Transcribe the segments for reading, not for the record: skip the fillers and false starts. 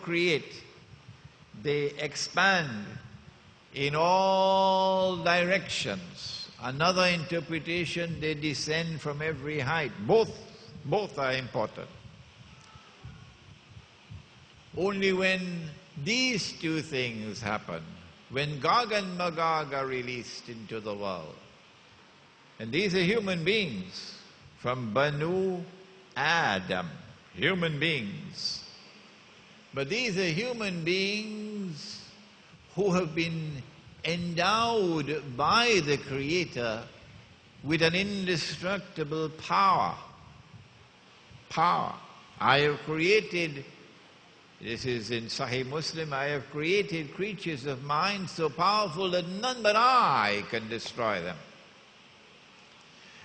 procreate, they expand in all directions. Another interpretation, they descend from every height. Both are important. Only when these two things happen, when Gog and Magog are released into the world, and these are human beings from Banu Adam, human beings. But these are human beings who have been endowed by the Creator with an indestructible power. I have created, this is in Sahih Muslim, I have created creatures of mine so powerful that none but I can destroy them.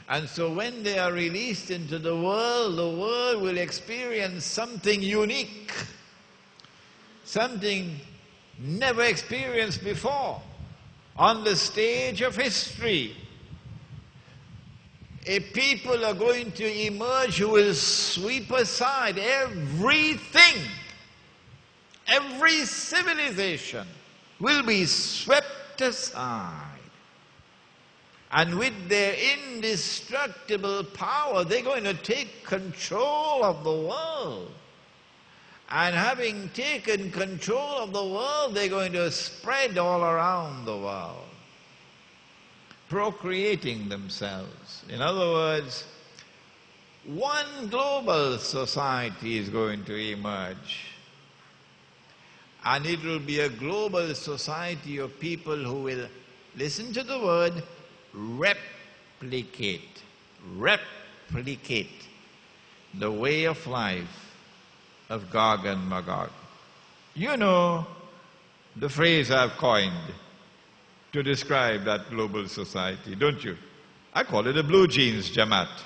And so when they are released into the world will experience something unique, something never experienced before on the stage of history. A people are going to emerge who will sweep aside everything. Every civilization will be swept aside. And with their indestructible power, they're going to take control of the world. And having taken control of the world, they're going to spread all around the world, procreating themselves. In other words, one global society is going to emerge. And it will be a global society of people who will, listen to the word, replicate the way of life of Gog and Magog. You know the phrase I've coined to describe that global society, don't you? I call it a blue jeans Jamaat.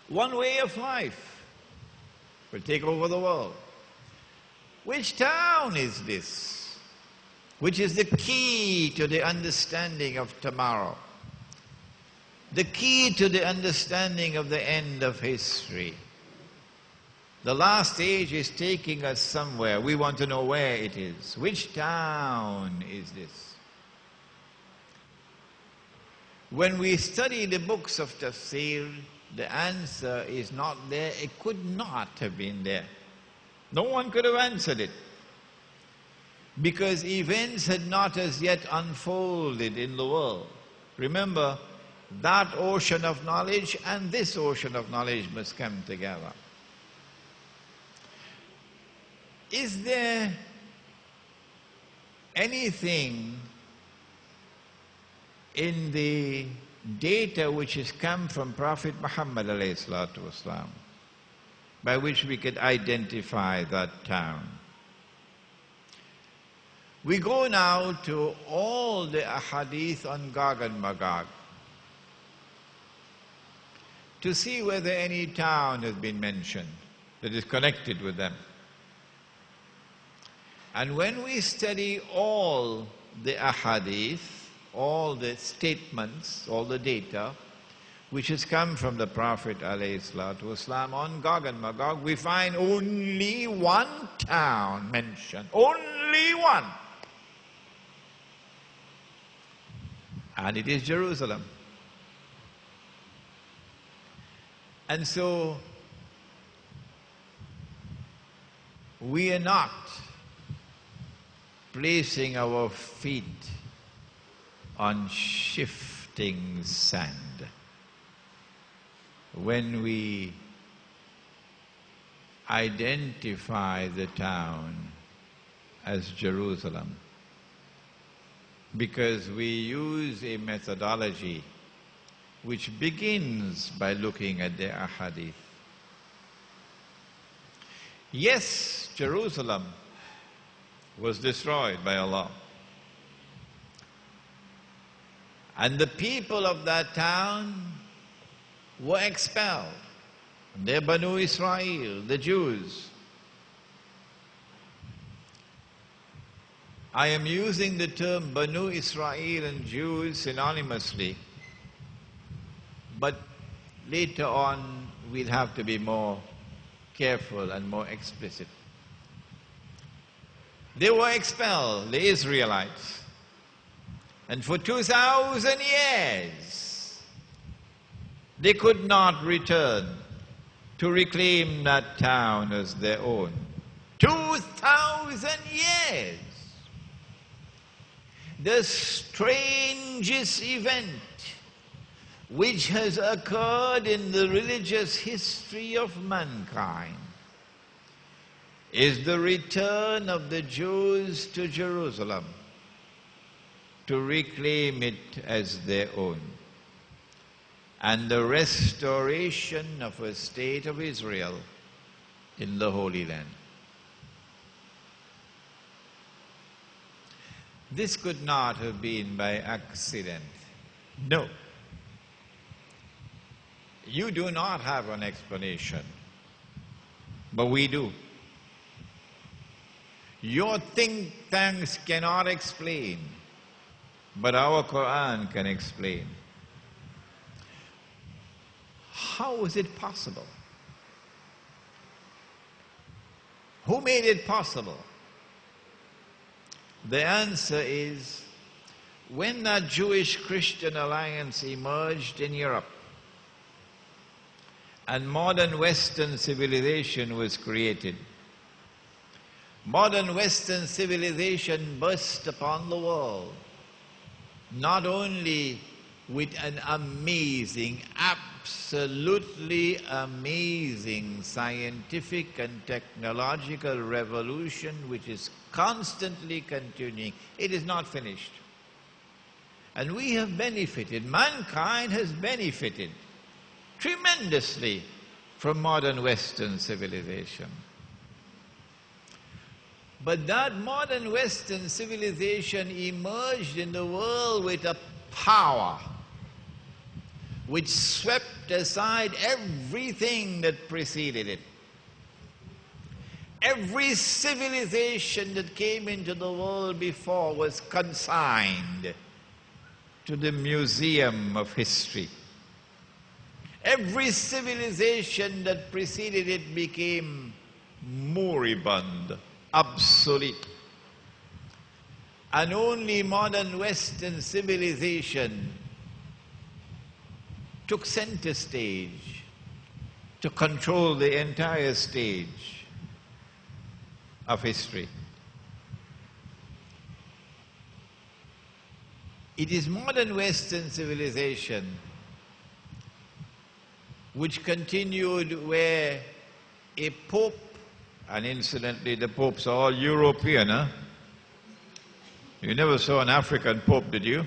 One way of life will take over the world. Which town is this? Which is the key to the understanding of tomorrow, the key to the understanding of the end of history. The last age is taking us somewhere. We want to know where it is. Which town is this? When we study the books of tafsir, the answer is not there. It could not have been there. No one could have answered it, because events had not as yet unfolded in the world. Remember, that ocean of knowledge and this ocean of knowledge must come together. Is there anything in the data which has come from Prophet Muhammad ﷺ by which we could identify that town? We go now to all the ahadith on Gog and Magog to see whether any town has been mentioned that is connected with them. And when we study all the ahadith, all the statements, all the data which has come from the Prophet ﷺ on Gog and Magog, we find only one town mentioned, only one. And it is Jerusalem. And so, we are not placing our feet on shifting sand when we identify the town as Jerusalem, because we use a methodology which begins by looking at the ahadith. Yes, Jerusalem was destroyed by Allah, and the people of that town were expelled. They're Banu Israel, the Jews. I am using the term Banu Israel and Jews synonymously, but later on we'll have to be more careful and more explicit. They were expelled, the Israelites. And for 2,000 years, they could not return to reclaim that town as their own. 2,000 years! The strangest event which has occurred in the religious history of mankind is the return of the Jews to Jerusalem to reclaim it as their own, and the restoration of a state of Israel in the Holy Land. This could not have been by accident. No. You do not have an explanation, but we do. Your think tanks cannot explain, but our Quran can explain. How is it possible? Who made it possible? The answer is, when that Jewish-Christian alliance emerged in Europe and modern Western civilization was created, modern Western civilization burst upon the world, not only with an amazing, absolutely amazing scientific and technological revolution which is constantly continuing. It is not finished. And we have benefited, mankind has benefited tremendously from modern Western civilization. But that modern Western civilization emerged in the world with a power which swept aside everything that preceded it. Every civilization that came into the world before was consigned to the museum of history. Every civilization that preceded it became moribund, obsolete. And only modern Western civilization took center stage to control the entire stage of history. It is modern Western civilization which continued where a pope, and incidentally the popes are all European, huh? You never saw an African pope, did you?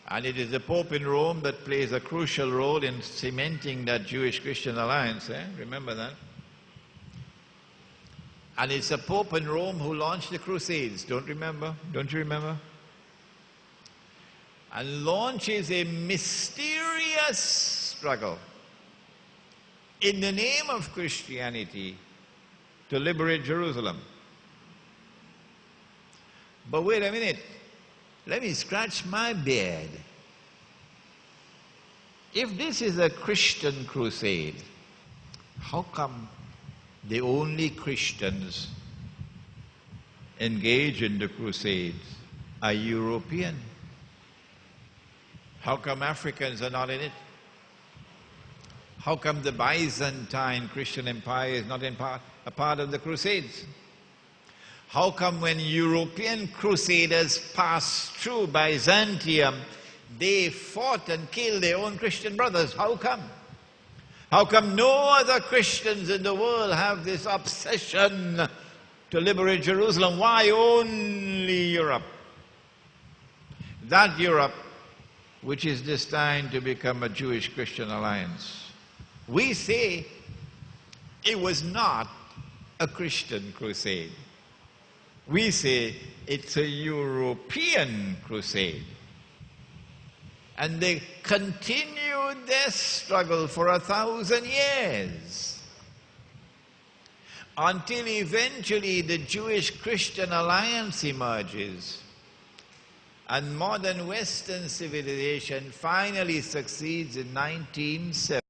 And it is the Pope in Rome that plays a crucial role in cementing that Jewish-Christian alliance, Remember that? And it's a Pope in Rome who launched the Crusades, don't you remember? And launches a mysterious struggle in the name of Christianity to liberate Jerusalem. But wait a minute. Let me scratch my beard. If this is a Christian crusade, how come the only Christians engaged in the crusades are European? How come Africans are not in it? How come the Byzantine Christian Empire is not a part of the crusades? How come when European crusaders passed through Byzantium, they fought and killed their own Christian brothers? How come? How come no other Christians in the world have this obsession to liberate Jerusalem? Why only Europe? That Europe, which is destined to become a Jewish-Christian alliance. We say it was not a Christian crusade. We say it's a European crusade. And they continued their struggle for 1,000 years until eventually the Jewish-Christian alliance emerges and modern Western civilization finally succeeds in 1970.